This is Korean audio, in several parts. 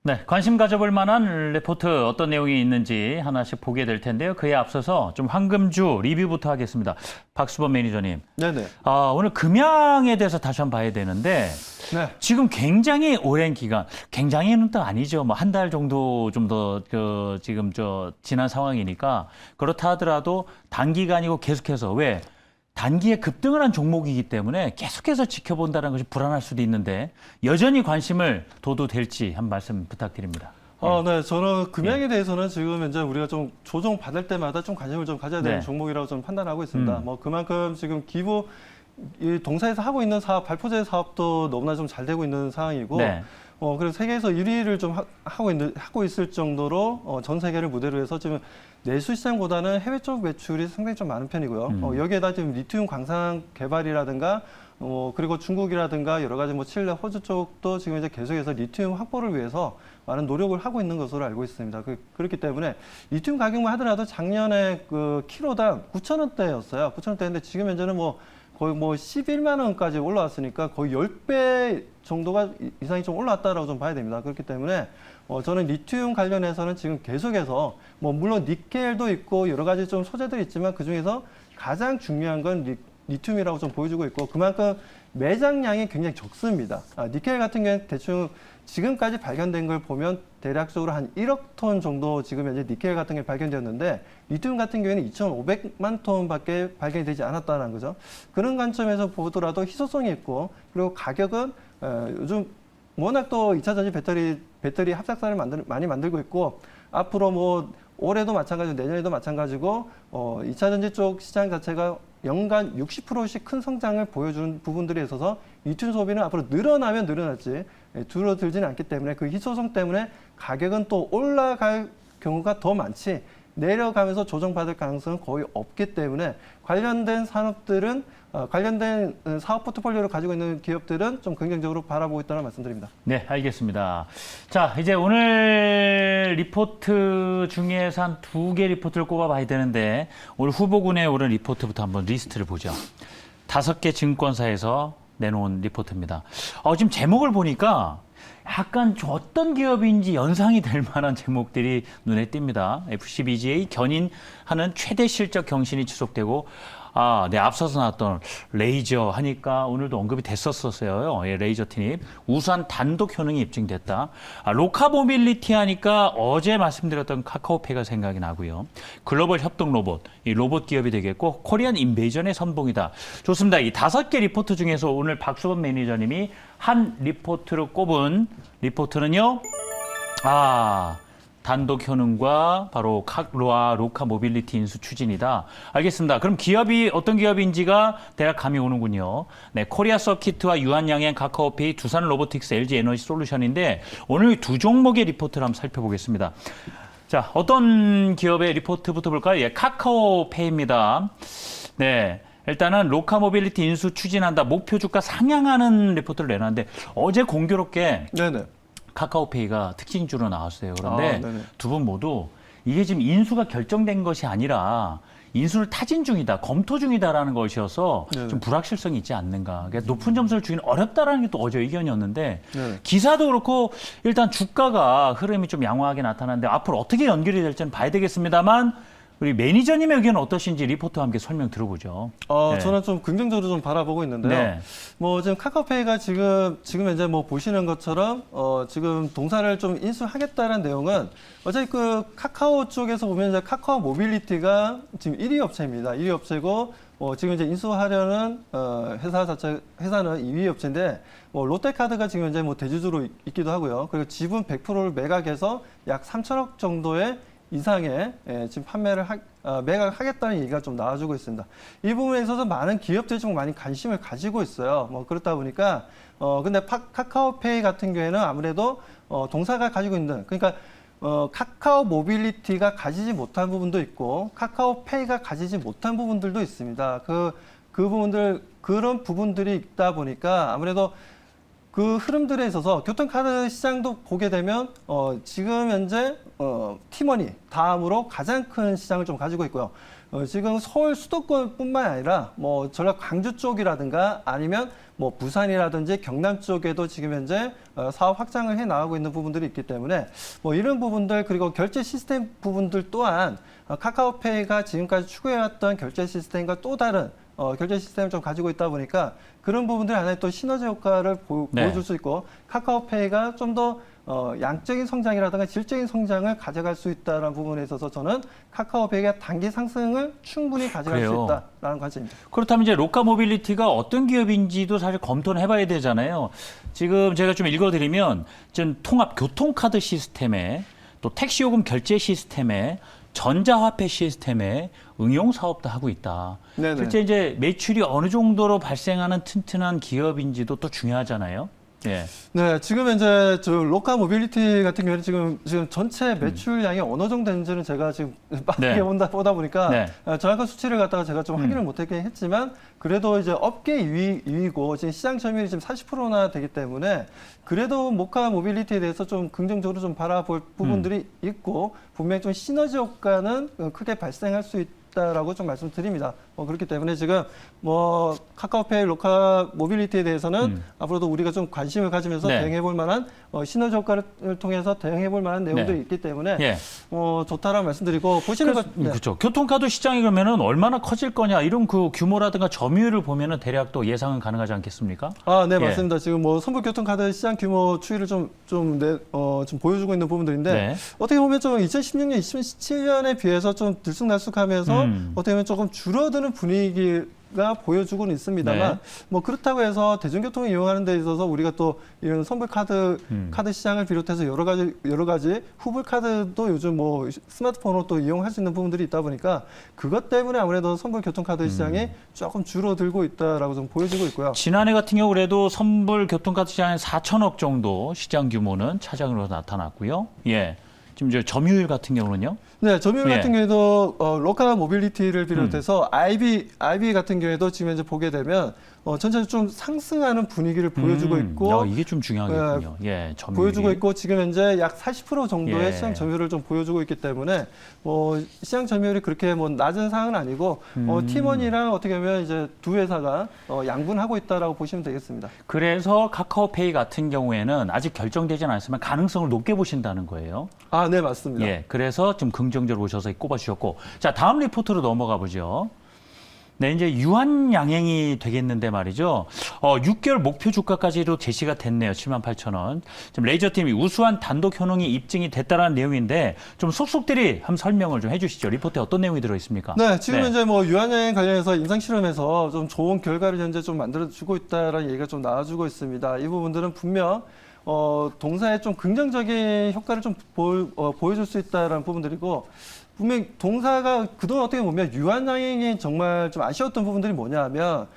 네, 관심 가져볼 만한 레포트 어떤 내용이 있는지 하나씩 보게 될 텐데요. 그에 앞서서 좀 황금주 리뷰부터 하겠습니다. 박수범 매니저님. 네네. 오늘 금양에 대해서 다시 한번 봐야 되는데 네. 지금 굉장히 오랜 기간, 굉장히는 또 아니죠. 뭐 한 달 정도 좀 더 지금 지난 상황이니까 그렇다 하더라도 단기간이고 계속해서 왜? 단기에 급등을 한 종목이기 때문에 계속해서 지켜본다는 것이 불안할 수도 있는데 여전히 관심을 둬도 될지 한 말씀 부탁드립니다. 네. 저는 금양에 대해서는 지금 이제 우리가 좀 조정 받을 때마다 좀 관심을 좀 가져야 되는 네. 종목이라고 좀 판단하고 있습니다. 뭐 그만큼 지금 기부 이 동사에서 하고 있는 사업, 발포제 사업도 너무나 좀 잘 되고 있는 상황이고, 네. 그래서 세계에서 1위를 좀 하고 있을 정도로 전 세계를 무대로 해서 지금 내수 시장보다는 해외 쪽 매출이 상당히 좀 많은 편이고요. 여기에다 지금 리튬 광산 개발이라든가 그리고 중국이라든가 여러 가지 뭐 칠레, 호주 쪽도 지금 이제 계속해서 리튬 확보를 위해서 많은 노력을 하고 있는 것으로 알고 있습니다. 그렇기 때문에 리튬 가격만 하더라도 작년에 그 키로당 9,000원대였어요. 9,000원대인데 지금 현재는 거의 11만 원까지 올라왔으니까 거의 10배 정도가 이상이 좀 올라왔다라고 좀 봐야 됩니다. 그렇기 때문에 저는 리튬 관련해서는 지금 계속해서 물론 니켈도 있고 여러 가지 좀 소재들이 있지만 그중에서 가장 중요한 건 리튬이라고 좀 보여주고 있고 그만큼 매장량이 굉장히 적습니다. 니켈 같은 경우는 대충 지금까지 발견된 걸 보면 대략적으로 한 1억 톤 정도 지금 현재 니켈 같은 게 발견되었는데 리튬 같은 경우에는 2,500만 톤밖에 발견이 되지 않았다는 거죠. 그런 관점에서 보더라도 희소성이 있고 그리고 가격은 요즘 워낙 또 2차 전지 배터리 합작사를 많이 만들고 있고 앞으로 올해도 마찬가지고 내년에도 마찬가지고 2차 전지 쪽 시장 자체가 연간 60%씩 큰 성장을 보여주는 부분들이 있어서 리튬 소비는 앞으로 늘어나면 늘어났지 줄어들지는 않기 때문에 그 희소성 때문에 가격은 또 올라갈 경우가 더 많지 내려가면서 조정받을 가능성은 거의 없기 때문에 관련된 산업들은 관련된 사업 포트폴리오를 가지고 있는 기업들은 좀 긍정적으로 바라보고 있다는 말씀드립니다. 네, 알겠습니다. 자, 이제 오늘 리포트 중에서 한 2개 리포트를 꼽아봐야 되는데 오늘 후보군에 오른 리포트부터 한번 리스트를 보죠. 5개 증권사에서 내놓은 리포트입니다. 지금 제목을 보니까 약간 어떤 기업인지 연상이 될 만한 제목들이 눈에 띕니다. FCBGA 견인하는 최대 실적 경신이 지속되고 네, 앞서서 나왔던 레이저 하니까 오늘도 언급이 됐었어요. 예, 레이저 티닙. 우수한 단독 효능이 입증됐다. 로카 모빌리티 하니까 어제 말씀드렸던 카카오페이가 생각이 나고요. 글로벌 협동 로봇, 이 로봇 기업이 되겠고 코리안 인베이전의 선봉이다. 좋습니다. 이 5개 리포트 중에서 오늘 박수범 매니저님이 한 리포트로 꼽은 리포트는요. 단독 효능과 바로 로카 모빌리티 인수 추진이다. 알겠습니다. 그럼 기업이 어떤 기업인지가 대략 감이 오는군요. 네, 코리아 서키트와 유한양행, 카카오페이, 두산 로보틱스, LG 에너지 솔루션인데 오늘 2 종목의 리포트를 한번 살펴보겠습니다. 자, 어떤 기업의 리포트부터 볼까요? 예, 카카오페이입니다. 네. 일단은 로카 모빌리티 인수 추진한다. 목표 주가 상향하는 리포트를 내놨는데 어제 공교롭게 네네. 카카오페이가 특징주로 나왔어요. 그런데 네네. 두 분 모두 이게 지금 인수가 결정된 것이 아니라 인수를 타진 중이다, 검토 중이다라는 것이어서 네네. 좀 불확실성이 있지 않는가. 그러니까 높은 점수를 주기는 어렵다라는 게 또 어제 의견이었는데 네네. 기사도 그렇고 일단 주가가 흐름이 좀 양호하게 나타났는데 앞으로 어떻게 연결이 될지는 봐야 되겠습니다만 우리 매니저님의 의견은 어떠신지 리포트와 함께 설명 들어보죠. 네. 저는 좀 긍정적으로 좀 바라보고 있는데요. 네. 지금 카카오페이가 지금 이제 보시는 것처럼 지금 동사를 좀 인수하겠다는 내용은 어차피 그 카카오 쪽에서 보면 이제 카카오 모빌리티가 지금 1위 업체입니다. 1위 업체고 지금 이제 인수하려는 회사는 2위 업체인데 롯데카드가 지금 이제 대주주로 있기도 하고요. 그리고 지분 100%를 매각해서 약 3천억 정도의 이상의 지금 매각하겠다는 얘기가 좀 나와주고 있습니다. 이 부분에 있어서 많은 기업들이 좀 많이 관심을 가지고 있어요. 그렇다 보니까 근데 카카오페이 같은 경우에는 아무래도 동사가 가지고 있는 그러니까 카카오 모빌리티가 가지지 못한 부분도 있고 카카오페이가 가지지 못한 부분들도 있습니다. 그런 부분들이 있다 보니까 아무래도 그 흐름들에 있어서 교통카드 시장도 보게 되면 지금 현재 티머니 다음으로 가장 큰 시장을 좀 가지고 있고요. 지금 서울 수도권뿐만 아니라 뭐 전라 광주 쪽이라든가 아니면 뭐 부산이라든지 경남 쪽에도 지금 현재 사업 확장을 해 나가고 있는 부분들이 있기 때문에 뭐 이런 부분들 그리고 결제 시스템 부분들 또한 카카오페이가 지금까지 추구해왔던 결제 시스템과 또 다른 결제 시스템을 좀 가지고 있다 보니까 그런 부분들 안에 또 시너지 효과를 보여줄 수 있고 카카오페이가 좀 더 양적인 성장이라든가 질적인 성장을 가져갈 수 있다는 부분에 있어서 저는 카카오페이가 단기 상승을 충분히 가져갈 그래요. 수 있다라는 관점입니다. 그렇다면 이제 로카 모빌리티가 어떤 기업인지도 사실 검토는 해봐야 되잖아요. 지금 제가 좀 읽어드리면 전 통합 교통카드 시스템에 또 택시요금 결제 시스템에 전자화폐 시스템에 응용 사업도 하고 있다. 네네. 실제 이제 매출이 어느 정도로 발생하는 튼튼한 기업인지도 또 중요하잖아요. 예. 네, 지금 현재 저 로카 모빌리티 같은 경우는 지금 전체 매출량이 어느 정도 되는지는 제가 지금 빠르게 네. 보다 보니까 네. 정확한 수치를 갖다가 제가 좀 확인을 못하긴 했지만 그래도 이제 업계 2위고 지금 시장 점유율이 지금 40%나 되기 때문에 그래도 모카 모빌리티에 대해서 좀 긍정적으로 좀 바라볼 부분들이 있고 분명히 좀 시너지 효과는 크게 발생할 수 있다라고 좀 말씀드립니다. 그렇기 때문에 지금 뭐 카카오페이 로카 모빌리티에 대해서는 앞으로도 우리가 좀 관심을 가지면서 네. 대응해볼 만한 시너지 효과를 통해서 대응해볼 만한 내용들이 네. 있기 때문에 예. 좋다라고 말씀드리고 보시는 것 그렇죠. 교통카드 시장이 그러면은 얼마나 커질 거냐 이런 그 규모라든가 점유율을 보면은 대략 또 예상은 가능하지 않겠습니까? 네, 예. 맞습니다. 지금 뭐 선불교통카드 시장 규모 추이를 좀 보여주고 있는 부분들인데 네. 어떻게 보면 좀 2016년, 2017년에 비해서 좀 들쑥날쑥하면서 어떻게 보면 조금 줄어드는 분위기가 보여주고는 있습니다만 네. 뭐 그렇다고 해서 대중교통을 이용하는 데 있어서 우리가 또 이런 선불카드 카드 시장을 비롯해서 여러 가지 후불카드도 요즘 뭐 스마트폰으로 또 이용할 수 있는 부분들이 있다 보니까 그것 때문에 아무래도 선불교통카드 시장이 조금 줄어들고 있다라고 좀 보여지고 있고요. 지난해 같은 경우 그래도 선불 교통카드 시장에 4천억 정도 시장 규모는 차장으로 나타났고요. 예. 지금 이제 점유율 같은 경우는요? 네, 점유율 예. 같은 경우에도 로카 모빌리티를 비롯해서 IB 같은 경우에도 지금 이제 보게 되면 전체적으로 좀 상승하는 분위기를 보여주고 있고 이게 좀 중요하겠군요. 예, 점유율이. 보여주고 있고 지금 현재 약 40% 정도의 예. 시장 점유율을 좀 보여주고 있기 때문에 뭐 시장 점유율이 그렇게 뭐 낮은 상황은 아니고 팀원이랑 어떻게 보면 이제 두 회사가 양분하고 있다라고 보시면 되겠습니다. 그래서 카카오페이 같은 경우에는 아직 결정되지는 않았지만 가능성을 높게 보신다는 거예요. 네, 맞습니다. 예, 그래서 좀 긍정적으로 보셔서 꼽아주셨고, 자 다음 리포트로 넘어가 보죠. 네, 이제 유한 양행이 되겠는데 말이죠. 6개월 목표 주가까지도 제시가 됐네요. 78,000원. 지금 레이저팀이 우수한 단독 효능이 입증이 됐다라는 내용인데 좀 속속들이 한번 설명을 좀 해주시죠. 리포트에 어떤 내용이 들어 있습니까? 네, 지금 이제 뭐 유한양행 관련해서 임상 실험에서 좀 좋은 결과를 현재 좀 만들어주고 있다라는 얘기가 좀 나와주고 있습니다. 이 부분들은 분명 동사에 좀 긍정적인 효과를 좀 보여줄 수 있다라는 부분들이고. 분명 동사가 그동안 어떻게 보면 유한양행이 정말 좀 아쉬웠던 부분들이 뭐냐면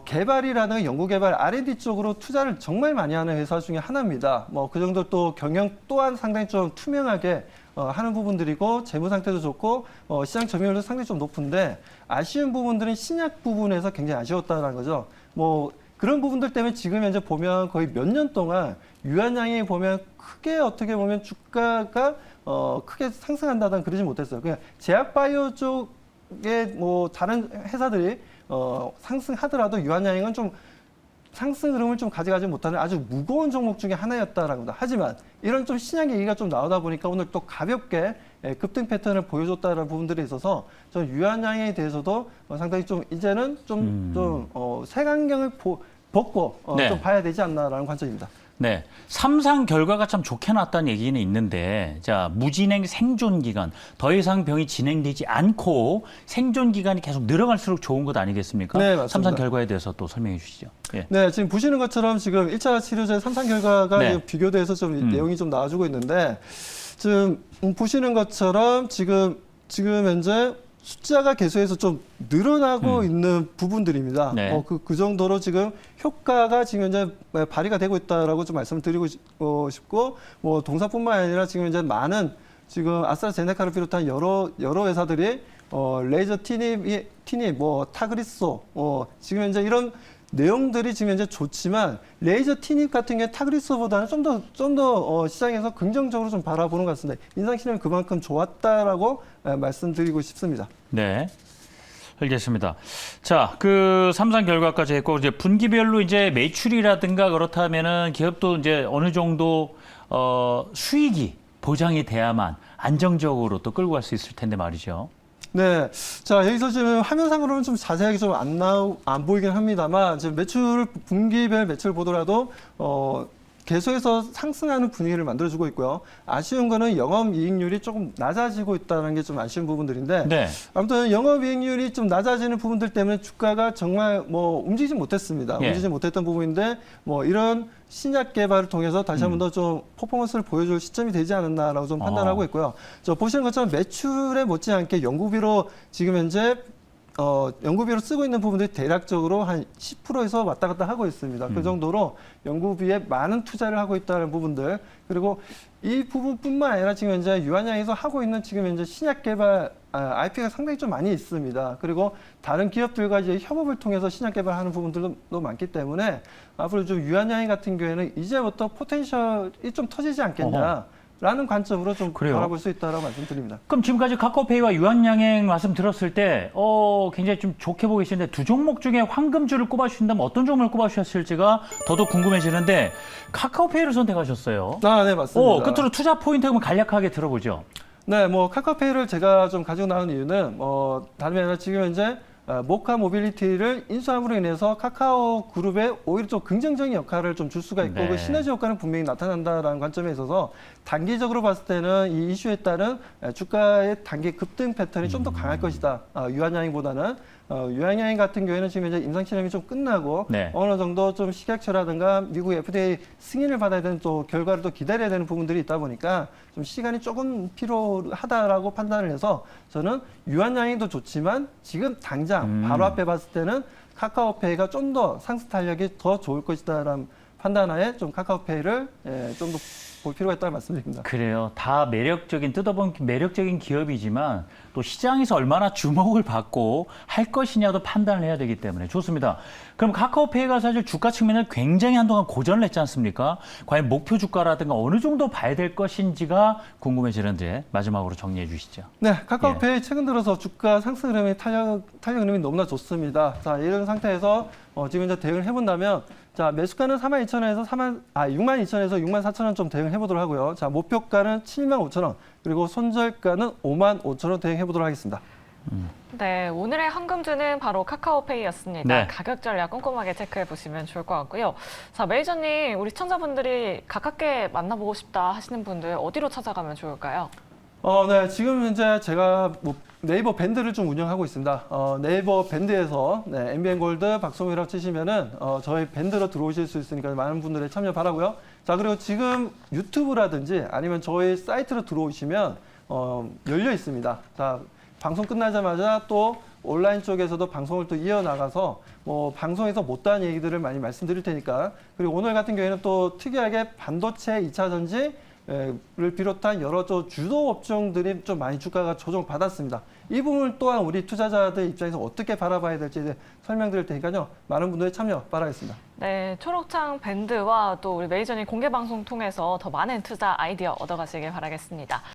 개발이라는 연구개발 R&D 쪽으로 투자를 정말 많이 하는 회사 중에 하나입니다. 뭐 그 정도 또 경영 또한 상당히 좀 투명하게 하는 부분들이고 재무 상태도 좋고 시장 점유율도 상당히 좀 높은데 아쉬운 부분들은 신약 부분에서 굉장히 아쉬웠다는 거죠. 뭐 그런 부분들 때문에 지금 현재 보면 거의 몇 년 동안 유한양행이 보면 크게 어떻게 보면 주가가 크게 상승한다든 그러지 못했어요. 그냥 제약바이오 쪽에 뭐 다른 회사들이 상승하더라도 유한양행은 좀 상승 흐름을 좀 가져가지 못하는 아주 무거운 종목 중에 하나였다라는 겁니다. 하지만 이런 좀 신약 얘기가 좀 나오다 보니까 오늘 또 가볍게 급등 패턴을 보여줬다는 부분들이 있어서 저는 유한양행에 대해서도 상당히 좀 이제는 좀 색안경을 벗고 네. 좀 봐야 되지 않나라는 관점입니다. 네, 3상 결과가 참 좋게 나왔다는 얘기는 있는데, 자 무진행 생존 기간, 더 이상 병이 진행되지 않고 생존 기간이 계속 늘어갈수록 좋은 것 아니겠습니까? 네, 맞습니다. 3상 결과에 대해서 또 설명해 주시죠. 예. 네, 지금 보시는 것처럼 지금 1차 치료제 3상 결과가 네. 비교돼서 좀 내용이 좀 나와주고 있는데, 지금 보시는 것처럼 지금 현재 숫자가 계속해서 좀 늘어나고 있는 부분들입니다. 네. 그 정도로 지금 효과가 지금 현재 발휘가 되고 있다라고 좀 말씀드리고 싶고, 뭐 동사뿐만 아니라 지금 현재 많은 지금 아스트라제네카를 비롯한 여러 회사들이 레이저 티닙, 뭐 타그리소, 지금 현재 이런 내용들이 지금 현재 좋지만 레이저 티닙 같은 경우 타그리소보다는 좀 더 시장에서 긍정적으로 좀 바라보는 것 같습니다. 인상 실험이 그만큼 좋았다라고 말씀드리고 싶습니다. 네. 알겠습니다. 자, 그 삼상 결과까지 했고 이제 분기별로 이제 매출이라든가 그렇다면은 기업도 이제 어느 정도 수익이 보장이 돼야만 안정적으로 또 끌고 갈 수 있을 텐데 말이죠. 네. 자, 여기서 지금 화면상으로는 좀 자세하게 좀 안 보이긴 합니다만, 지금 분기별 매출 보더라도, 계속해서 상승하는 분위기를 만들어주고 있고요. 아쉬운 거는 영업이익률이 조금 낮아지고 있다는 게 좀 아쉬운 부분들인데, 네. 아무튼 영업이익률이 좀 낮아지는 부분들 때문에 주가가 정말 움직이지 못했습니다. 예. 움직이지 못했던 부분인데, 이런 신약 개발을 통해서 다시 한 번 더 좀 퍼포먼스를 보여줄 시점이 되지 않았나라고 좀 판단하고 있고요. 보시는 것처럼 매출에 못지않게 연구비로 지금 현재 연구비로 쓰고 있는 부분들이 대략적으로 한 10%에서 왔다 갔다 하고 있습니다. 그 정도로 연구비에 많은 투자를 하고 있다는 부분들, 그리고 이 부분뿐만 아니라 지금 현재 유한양에서 하고 있는 지금 현재 신약 개발 IP가 상당히 좀 많이 있습니다. 그리고 다른 기업들과 이제 협업을 통해서 신약 개발하는 부분들도 많기 때문에 앞으로 좀 유한양이 같은 경우에는 이제부터 포텐셜이 좀 터지지 않겠냐. 라는 관점으로 좀 바라볼 수 있다고 말씀드립니다. 그럼 지금까지 카카오페이와 유한양행 말씀 들었을 때 굉장히 좀 좋게 보고 계시는데 두 종목 중에 황금줄을 꼽아주신다면 어떤 종목을 꼽아주셨을지가 더더욱 궁금해지는데 카카오페이를 선택하셨어요. 네, 맞습니다. 끝으로 투자 포인트 그러면 간략하게 들어보죠. 네, 카카오페이를 제가 좀 가지고 나온 이유는 다름이 아니라 지금 현재 모카 모빌리티를 인수함으로 인해서 카카오 그룹에 오히려 좀 긍정적인 역할을 좀 줄 수가 있고 네. 그 시너지 효과는 분명히 나타난다라는 관점에 있어서 단기적으로 봤을 때는 이 이슈에 따른 주가의 단기 급등 패턴이 좀 더 강할 것이다. 유한양행보다는 유한양행 같은 경우에는 지금 이제 임상 실험이 좀 끝나고 네. 어느 정도 좀 식약처라든가 미국 FDA 승인을 받아야 되는 또 결과를 또 기다려야 되는 부분들이 있다 보니까 좀 시간이 조금 필요하다라고 판단을 해서 저는 유한양행도 좋지만 지금 당장 바로 앞에 봤을 때는 카카오페이가 좀 더 상승 탄력이 더 좋을 것이다라는 판단하에 좀 카카오페이를 좀 더 볼 필요가 있다는 말씀드립니다. 그래요. 다 뜯어본 매력적인 기업이지만 또 시장에서 얼마나 주목을 받고 할 것이냐도 판단을 해야 되기 때문에 좋습니다. 그럼 카카오페이가 사실 주가 측면을 굉장히 한동안 고전을 했지 않습니까? 과연 목표 주가라든가 어느 정도 봐야 될 것인지가 궁금해지는데 마지막으로 정리해 주시죠. 네, 카카오페이 최근 들어서 주가 상승 흐름이 탄력 흐름이 너무나 좋습니다. 자, 이런 상태에서 지금 이제 대응을 해본다면 자, 매수가는 42,000원에서 62,000원에서 64,000원 좀 대응해 보도록 하고요. 자, 목표가는 75,000원, 그리고 손절가는 55,000원 대응해 보도록 하겠습니다. 네, 오늘의 황금주는 바로 카카오페이였습니다. 네. 가격 전략 꼼꼼하게 체크해 보시면 좋을 것 같고요. 자, 매니저님, 우리 시청자분들이 가깝게 만나보고 싶다 하시는 분들 어디로 찾아가면 좋을까요? 네, 지금 현재 제가 네이버 밴드를 좀 운영하고 있습니다. 네이버 밴드에서 MBN 골드 박성우라고 치시면은 저희 밴드로 들어오실 수 있으니까 많은 분들의 참여 바라고요. 자, 그리고 지금 유튜브라든지 아니면 저희 사이트로 들어오시면 열려 있습니다. 자, 방송 끝나자마자 또 온라인 쪽에서도 방송을 또 이어나가서 방송에서 못다한 얘기들을 많이 말씀드릴 테니까, 그리고 오늘 같은 경우에는 또 특이하게 반도체 2차 전지 를 비롯한 여러 주도 업종들이 좀 많이 주가가 조정받았습니다. 이 부분 또한 우리 투자자들 입장에서 어떻게 바라봐야 될지 설명드릴 테니까요. 많은 분들의 참여 바라겠습니다. 네, 초록창 밴드와 또 우리 매니저님 공개 방송 통해서 더 많은 투자 아이디어 얻어가시길 바라겠습니다.